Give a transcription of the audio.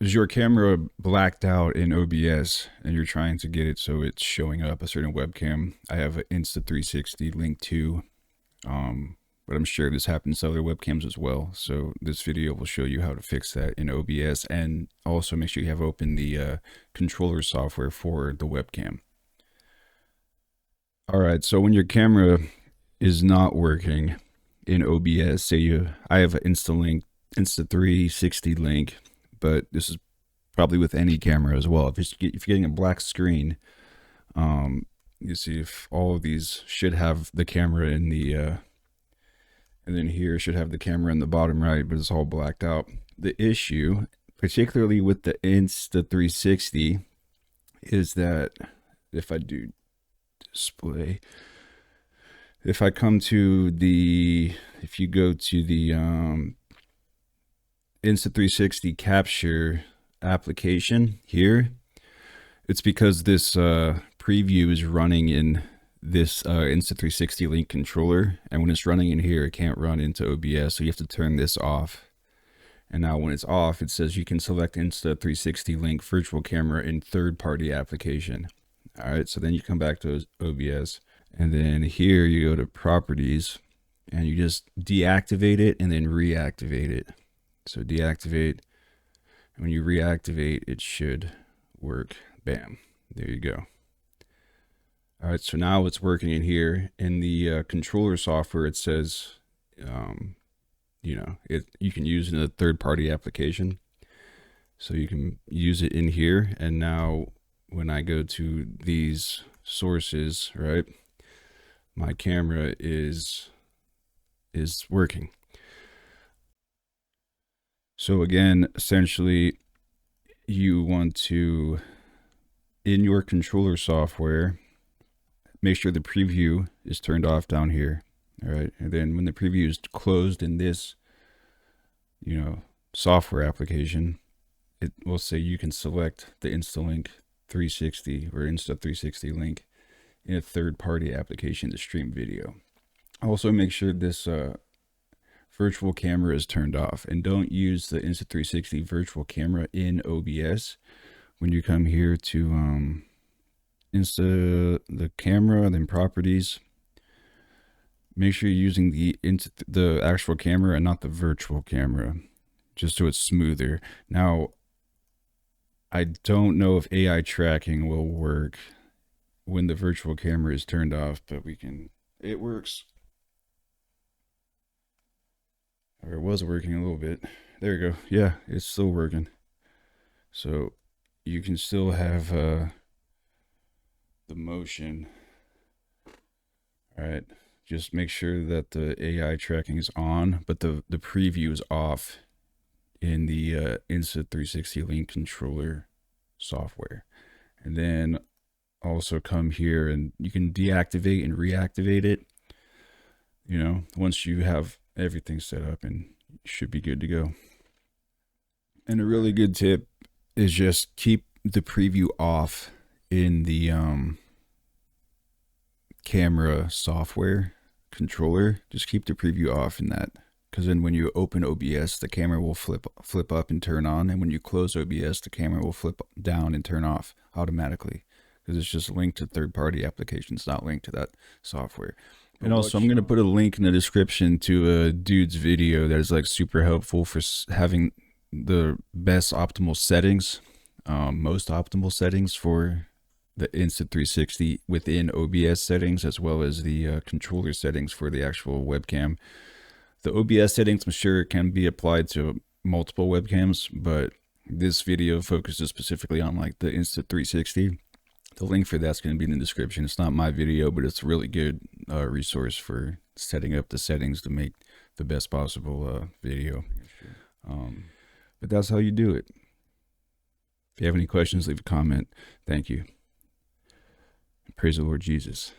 is your camera blacked out in OBS and you're trying to get it so it's showing up a certain webcam? I have an Insta360 Link 2, but I'm sure this happens to other webcams as well. So this video will show you how to fix that in OBS, and also make sure you have open the controller software for the webcam. All right, so when your camera is not working in OBS, say I have an Insta360 Link, but this is probably with any camera as well. If you're getting a black screen, you see if all of these should have the camera in the, and then here should have the camera in the bottom right, but it's all blacked out. The issue, particularly with the Insta360, is that if I do display, if I come to the, if you go to the Insta360 capture application here, it's because this preview is running in this Insta360 Link Controller, and when it's running in here, it can't run into OBS, so you have to turn this off. And now when it's off, it says you can select Insta360 Link Virtual Camera in third-party application. All right, so then you come back to OBS, and then here you go to Properties, and you just deactivate it and then reactivate it. So deactivate, and when you reactivate, it should work. Bam, there you go. All right, so now it's working in here. In the controller software, it says, you know, you can use it in a third-party application. So you can use it in here, and now when I go to these sources, right, my camera is working. So again, essentially, you want to, in your controller software, make sure the preview is turned off down here. All right, and then when the preview is closed in this, you know, software application, it will say you can select the Instalink 360 or Insta360 Link in a third-party application to stream video. Also, make sure this virtual camera is turned off, and don't use the Insta360 virtual camera in OBS. When you come here to the camera, then properties, make sure you're using the actual camera and not the virtual camera, just so it's smoother. Now, I don't know if AI tracking will work when the virtual camera is turned off, but it works. Or it was working a little bit. There you go. Yeah, it's still working. So you can still have the motion. All right, just make sure that the AI tracking is on, but the preview is off in the Insta360 Link Controller software. And then also come here and you can deactivate and reactivate it, you know, once you have everything set up, and you should be good to go. And a really good tip is just keep the preview off in the camera software controller. Just keep the preview off in that, because then when you open OBS, the camera will flip up and turn on, and when you close OBS, the camera will flip down and turn off automatically, because it's just linked to third-party applications, not linked to that software. And also, I'm going to put a link in the description to a dude's video that is like super helpful for having the best optimal settings, most optimal settings for the Insta360 within OBS settings, as well as the controller settings for the actual webcam. The OBS settings, I'm sure, can be applied to multiple webcams, but this video focuses specifically on like the Insta360. The link for that's going to be in the description. It's not my video, but it's a really good resource for setting up the settings to make the best possible video. But that's how you do it. If you have any questions, leave a comment. Thank you. Praise the Lord Jesus.